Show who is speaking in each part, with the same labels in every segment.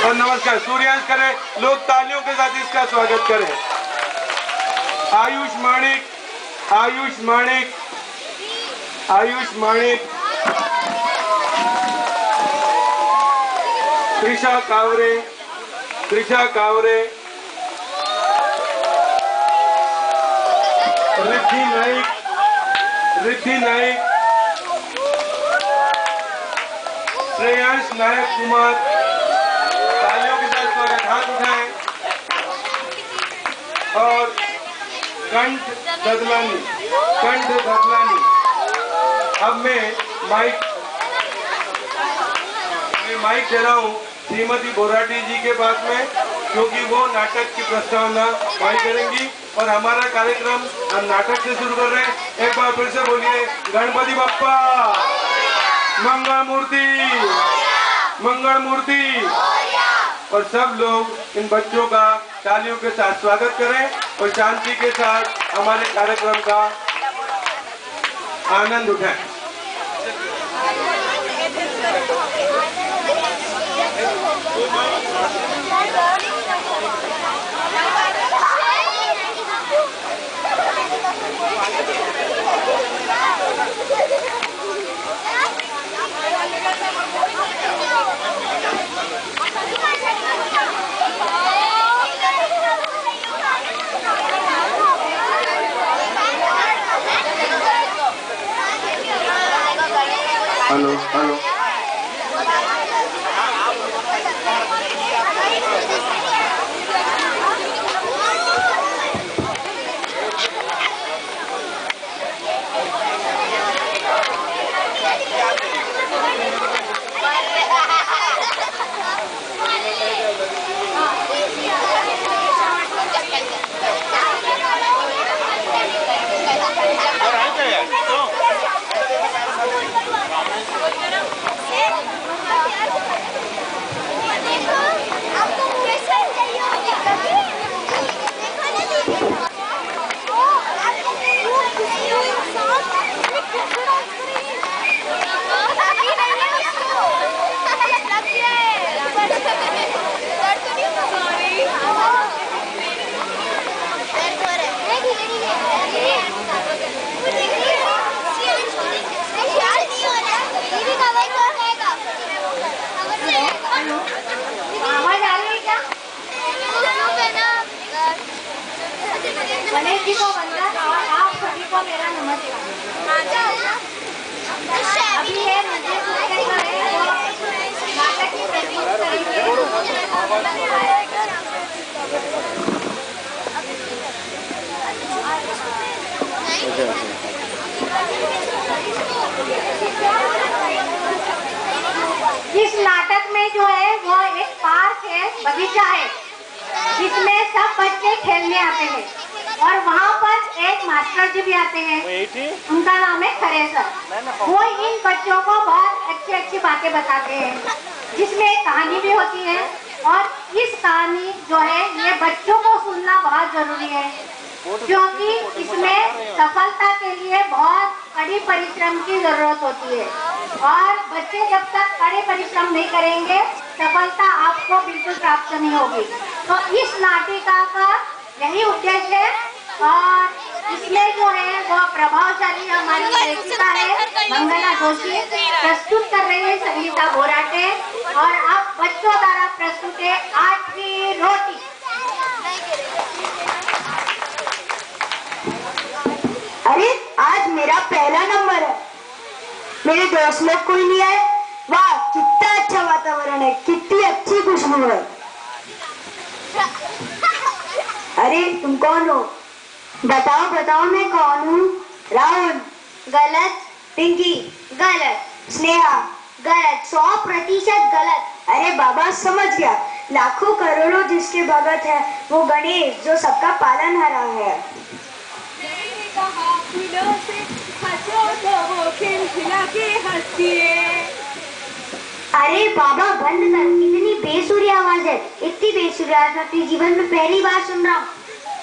Speaker 1: और नमस्कार। सूर्यांश करें, लोग तालियों के साथ इसका स्वागत करें। आयुष माणिक, आयुष माणिक, आयुष माणिक, त्रिशा कावरे, त्रिशा कावरे, रिद्धि नाइक, रिद्धि नाइक, श्रेयांश नायक कुमार, तालियों के साथ स्वागत। हाथ उठाएं। और कंठ ददलानी, कंठ ददलानी। अब मैं माइक दे रहा हूँ श्रीमती बोराटी जी के पास में, क्योंकि वो नाटक की प्रस्तावना वही करेंगी और हमारा कार्यक्रम हम नाटक से शुरू कर रहे हैं। एक बार फिर से बोलिए, गणपति बप्पा मंगल मूर्ति, मंगल मूर्ति। और सब लोग इन बच्चों का तालियों के साथ स्वागत करें और शांति के साथ हमारे कार्यक्रम का आनंद उठाएं। Hello hello.
Speaker 2: गणेश जी को वंदन और आप सभी को मेरा नमस्कार। अभी है मुझे नाटक की प्रस्तुत करेंगे। इस नाटक में जो है वो एक पार्क है, बगीचा है, जिसमें सब बच्चे खेलने आते हैं और वहाँ पर एक मास्टर जी भी आते हैं, उनका नाम है खरे सर। वो इन बच्चों को बहुत अच्छी अच्छी बातें बताते हैं, जिसमें कहानी भी होती है। और इस कहानी जो है ये बच्चों को सुनना बहुत जरूरी है, क्योंकि इसमें सफलता के लिए बहुत कड़ी परिश्रम की जरूरत होती है और बच्चे जब तक कड़े परिश्रम नहीं करेंगे सफलता आपको बिल्कुल प्राप्त नहीं होगी। तो इस नाटिका का यही उद्देश्य है और इसमें जो है वो प्रभावशाली हमारी लेखिका है मंगला जोशी, प्रस्तुत कर रही है संगीता बोराटे और अब बच्चों द्वारा प्रस्तुत है आठवीं रोटी।
Speaker 3: अरे आज मेरा पहला नंबर है, मेरे दोस्त लोग कोई नहीं आए। वाह कितना अच्छा वातावरण है, कितनी अच्छी खुशबू है। अरे तुम कौन हो? बताओ बताओ मैं कौन हूँ? राहुल गलत, पिंकी गलत, स्नेहा गलत, 100% गलत। अरे बाबा समझ गया, लाखों करोड़ों जिसके भगत है वो गणेश जो सबका पालनहारा है। अरे बाबा बंद कर, इतनी बेसुरी आवाज है, इतनी बेसुरी आवाज अपने जीवन में पहली बार सुन रहा हूँ।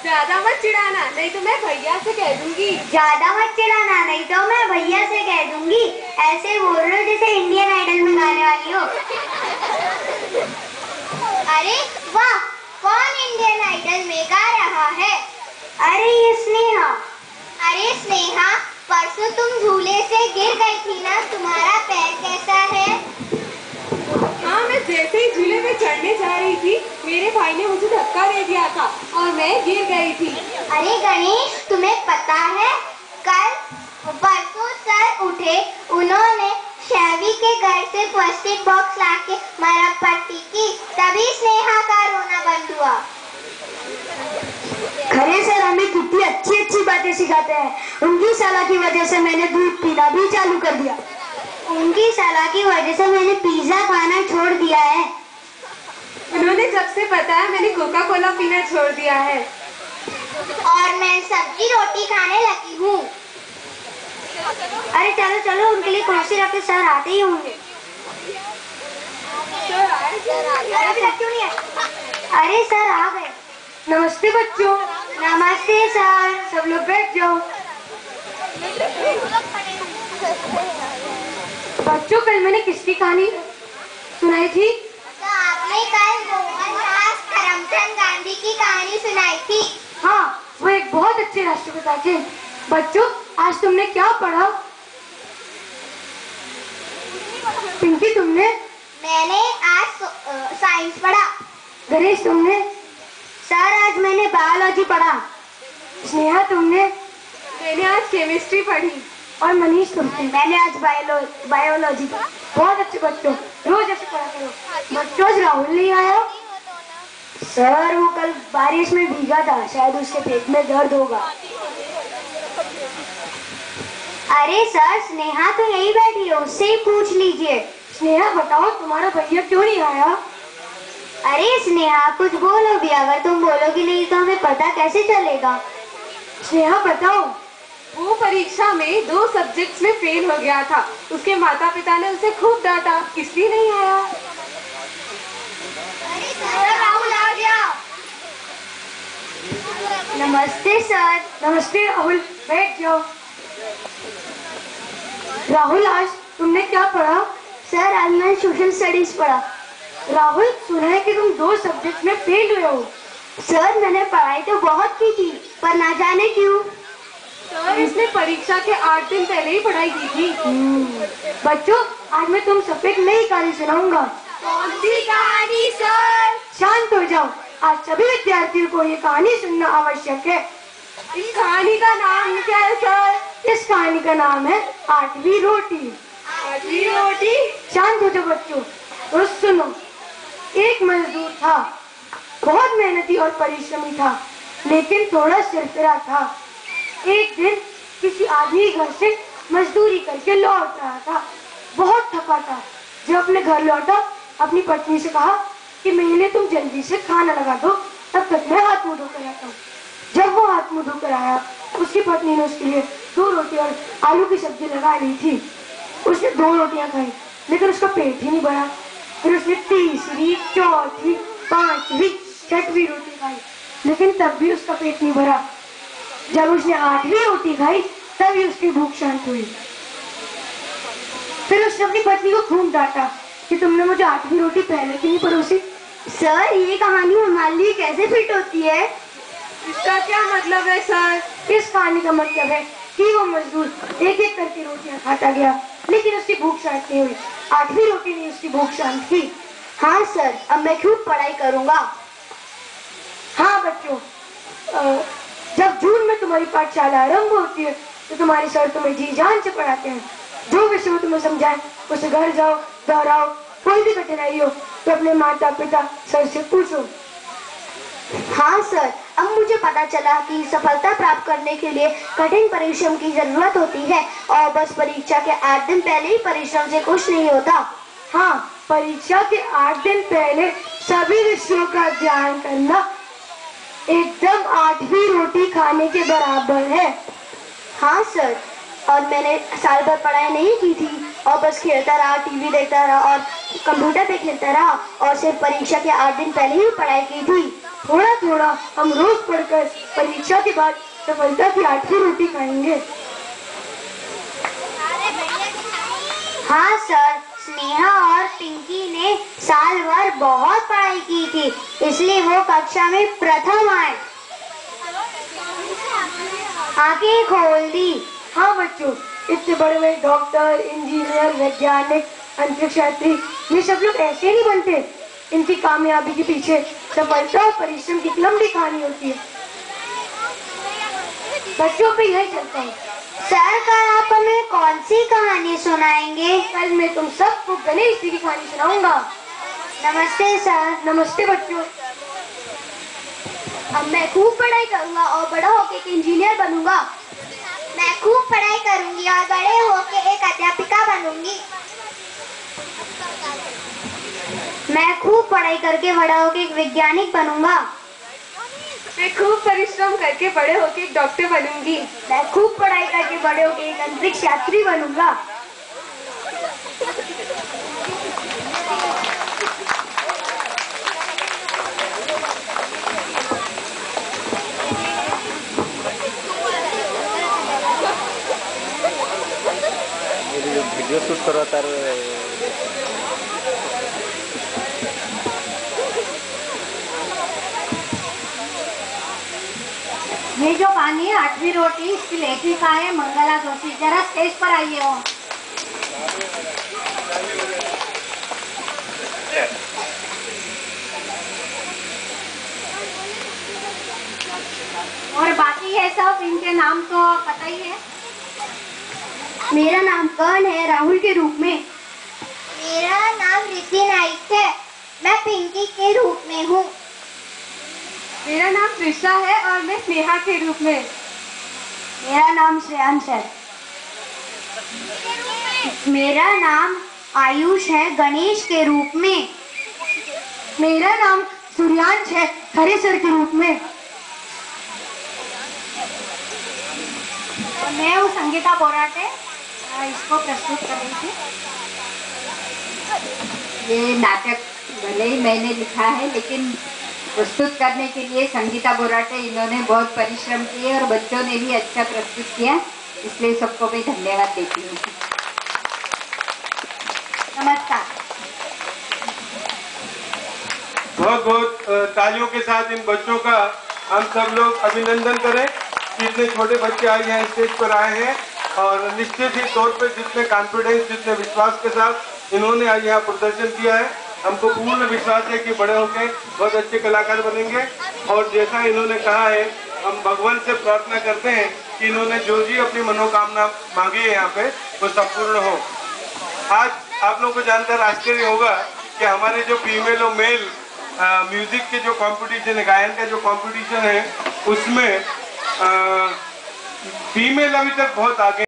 Speaker 2: ज्यादा मत चिढ़ाना, नहीं तो मैं भैया से कह दूंगी।
Speaker 3: ज्यादा मत चिढ़ाना, नहीं तो मैं भैया से कह दूंगी। ऐसे बोल रहे हो जैसे इंडियन आइडल में गाने वाली हो। अरे वाह, कौन इंडियन आइडल में गा रहा है? अरे ये स्नेहा। अरे स्नेहा, परसों तुम झूले से गिर गई थी ना, तुम्हारा पैर कैसा है?
Speaker 4: हाँ, मैं जैसे ही झूले में चढ़ने जा रही थी, मेरे भाई ने मुझे धक्का दे दिया था और मैं गिर गई थी।
Speaker 3: अरे गणेश, तुम्हें पता है परसों सर उठे, उन्होंने शैवी के घर से फर्स्ट एड बॉक्स लाके मरहम पट्टी की, तभी स्नेहा का रोना बंद हुआ। खरे सर हमें कितनी अच्छी अच्छी बातें सिखाते हैं। उनकी सलाह की वजह से मैंने दूध पीना भी चालू कर दिया। उनकी सलाह की वजह से मैंने पिज्जा खाना छोड़ दिया है।
Speaker 4: उन्होंने जब से बताया, मैंने कोका कोला पीना छोड़ दिया है।
Speaker 3: और मैं सब्जी रोटी खाने लगी हूँ। अरे चलो चलो, उनके लिए कुर्सी रख के सर आते ही होंगे। अभी तक क्यों नहीं है? अरे सर आ गए।
Speaker 2: नमस्ते बच्चों।
Speaker 3: नमस्ते सर।
Speaker 2: सब लोग बैठ जाओ। बच्चों, कल मैंने किसकी कहानी सुनाई थी?
Speaker 3: तो आपने कल मोहनदास करमचंद गांधी की कहानी सुनाई थी।
Speaker 2: हाँ, वो एक बहुत अच्छे राष्ट्रपिता थे। बच्चों, आज तुमने क्या पढ़ा? पिंकी, तुमने?
Speaker 3: मैंने आज साइंस पढ़ा।
Speaker 2: गणेश, तुमने?
Speaker 3: सर आज मैंने बायोलॉजी पढ़ा।
Speaker 2: स्नेहा, तुमने?
Speaker 4: मैंने आज केमिस्ट्री पढ़ी।
Speaker 2: और मनीष, तुमने?
Speaker 3: मैंने आज बायोलॉजी पढ़ा।
Speaker 2: बहुत अच्छे बच्चों, रोज ऐसे पढ़ा करो। बच्चों, आज राहुल नहीं आया?
Speaker 3: सर वो कल बारिश में भीगा था, शायद उसके पेट में दर्द होगा। अरे सर, स्नेहा तो यही बैठी है, उससे ही पूछ लीजिए।
Speaker 2: स्नेहा, बताओ तुम्हारा भैया क्यों नहीं आया?
Speaker 3: अरे स्नेहा, कुछ बोलो भी, अगर तुम बोलोगी नहीं तो हमें पता कैसे चलेगा?
Speaker 2: स्नेहा, बताओ।
Speaker 4: वो परीक्षा में 2 सब्जेक्ट्स में फेल हो गया था। उसके माता पिता ने उसे खूब डांटा, इसलिए नहीं आया।
Speaker 3: राहुल आ गया। नमस्ते सर।
Speaker 2: नमस्ते राहुल, बैठ जाओ। राहुल, आज तुमने क्या पढ़ा?
Speaker 3: सर आज मैंने सोशल स्टडीज पढ़ा।
Speaker 2: राहुल, सुना है कि तुम 2 सब्जेक्ट में फेल हुए हो।
Speaker 3: सर मैंने पढ़ाई तो बहुत की थी, पर ना जाने क्यों।
Speaker 4: सर, इसने परीक्षा के 8 दिन पहले ही पढ़ाई की थी।
Speaker 2: बच्चों, आज मैं तुम सबको एक नई कहानी सुनाऊंगा।
Speaker 3: कौन सी कहानी सर?
Speaker 2: शांत हो जाओ, आज सभी विद्यार्थियों को ये कहानी सुनना आवश्यक है।
Speaker 4: इस कहानी का नाम क्या है सर?
Speaker 2: इस कहानी का नाम है 8वीं रोटी।
Speaker 4: 8वीं रोटी?
Speaker 2: शांत हो जाओ बच्चों और सुनो। एक मजदूर था, बहुत मेहनती और परिश्रमी था, लेकिन थोड़ा सिरफिरा था। एक दिन किसी आदमी घर से मजदूरी करके लौट रहा था, बहुत थका था। जब अपने घर लौटा, अपनी पत्नी से कहा कि मेरे लिए तुम जल्दी से खाना लगा दो, तब तक मैं हाथ मुंह धोकर आता हूँ। जब वो हाथ मुंह धोकर आया, उसकी पत्नी ने उसके लिए 2 रोटी और आलू की सब्जी लगा ली थी। उसने 2 रोटियां खाई, लेकिन उसका पेट ही नहीं भरा। फिर उसने तीसरी, चौथी, 5वीं, 6वीं रोटी खाई, लेकिन तब भी उसका पेट नहीं भरा। जब उसने 8वीं रोटी खाई, तभी उसकी भूख शांत हुई। फिर उसने अपनी पत्नी को खूब डांटा कि तुमने मुझे 8वीं रोटी पहले क्यों नहीं परोसी।
Speaker 3: सर ये कहानी हमारे लिए कैसे फिट होती है?
Speaker 4: इसका क्या मतलब है सर?
Speaker 2: इस कहानी का मतलब है कि वो मजदूर एक एक करके रोटियां खाता गया, लेकिन उसकी भूख शांत नहीं हुई। 8वीं रोटी ने उसकी भूख शांत की।
Speaker 3: हाँ सर, अब मैं खूब पढ़ाई करूँगा।
Speaker 2: हाँ बच्चों, जब जून में तुम्हारी पाठशाला आरंभ होती है तो तुम्हारे सर तुम्हें जी जान से पढ़ाते हैं। जो विषय वो तुम्हें समझाए उसे घर जाओ, दोहराओ। कोई भी कठिनाई हो तो अपने माता पिता सर से पूछो।
Speaker 3: हाँ सर, अब मुझे पता चला कि सफलता प्राप्त करने के लिए कठिन परिश्रम की जरूरत होती है, और बस परीक्षा के 8 दिन पहले ही परिश्रम से कुछ नहीं होता।
Speaker 2: हाँ, परीक्षा के 8 दिन पहले सभी विषयों का अध्ययन करना एकदम 8वीं रोटी खाने के बराबर है।
Speaker 3: हाँ सर, और मैंने साल भर पढ़ाई नहीं की थी और बस खेलता रहा, टीवी देखता रहा और कंप्यूटर पे खेलता रहा, और सिर्फ परीक्षा के 8 दिन पहले ही पढ़ाई की थी।
Speaker 2: थोड़ा थोड़ा हम रोज पढ़कर परीक्षा के बाद सफलता की 8वीं रोटी खाएंगे।
Speaker 3: हाँ सर, स्नेहा और पिंकी ने साल भर बहुत पढ़ाई की थी, थी, इसलिए वो कक्षा में प्रथम आए। आंखें खोल दी।
Speaker 5: हाँ बच्चों, इतने बड़े बड़े डॉक्टर, इंजीनियर, वैज्ञानिक, अंतरिक्ष यात्री, ये सब लोग ऐसे नहीं बनते। इनकी कामयाबी के पीछे सफलता और परिश्रम की लंबी कहानी होती है। बच्चों पे यही चलता है।
Speaker 3: सर, कल आप हमें कौन सी कहानी सुनाएंगे?
Speaker 5: कल मैं तुम सबको गणेश जी की कहानी सुनाऊंगा।
Speaker 3: नमस्ते सर।
Speaker 5: नमस्ते बच्चों।
Speaker 3: अब मैं खूब पढ़ाई करूंगा और बड़ा होके एक इंजीनियर बनूंगा। मैं खूब पढ़ाई करूंगी और बड़े होके एक अध्यापिका बनूंगी। मैं खूब पढ़ाई करके बड़ा होके एक वैज्ञानिक बनूंगा।
Speaker 4: मैं खूब परिश्रम करके बड़े होके एक डॉक्टर बनूंगी।
Speaker 3: मैं खूब पढ़ाई करके बड़े होके एक अंतरिक्ष यात्री बनूंगा।
Speaker 6: वीडियो शूट करो तार
Speaker 2: ये जो कहानी है 8वीं रोटी, इसकी लेखिका है मंगला जोशी। जरा स्टेज पर आइए हो। और बाकी है सब, इनके नाम तो पता ही है।
Speaker 3: मेरा नाम कर्ण है, राहुल के रूप में। मेरा नाम रिद्धि नाइक है, मैं पिंकी के रूप में हूँ।
Speaker 4: मेरा नाम त्रिशा है और मैं स्नेहा के रूप में।
Speaker 3: मेरा नाम श्रेयांश है। मेरा नाम आयुष है, गणेश के रूप में।
Speaker 5: मेरा नाम सूर्यांश है, हरे सर के रूप में।
Speaker 2: और मैं हूँ संगीता बोराटे, इसको प्रस्तुत कर रही थी।
Speaker 7: ये नाटक भले ही मैंने लिखा है, लेकिन प्रस्तुत करने के लिए संगीता बोराटे, इन्होंने बहुत परिश्रम किए और बच्चों ने भी अच्छा प्रस्तुत किया, इसलिए सबको मैं धन्यवाद देती हूँ।
Speaker 2: नमस्कार।
Speaker 1: बहुत बहुत तालियों के साथ इन बच्चों का हम सब लोग अभिनंदन करें कि इतने छोटे बच्चे आज यहाँ स्टेज पर आए हैं और निश्चित ही तौर पे जितने कॉन्फिडेंस, जितने विश्वास के साथ इन्होंने आज यहाँ प्रदर्शन किया है, हमको पूर्ण विश्वास है कि बड़े होकर बहुत अच्छे कलाकार बनेंगे। और जैसा इन्होंने कहा है, हम भगवान से प्रार्थना करते हैं कि इन्होंने जो भी अपनी मनोकामना मांगी है यहाँ पे वो संपूर्ण हो। आज आप लोगों को जानकर आश्चर्य होगा कि हमारे जो फीमेल और मेल म्यूजिक के जो कंपटीशन है, गायन का जो कंपटीशन है, उसमें फीमेल अभी तक बहुत आगे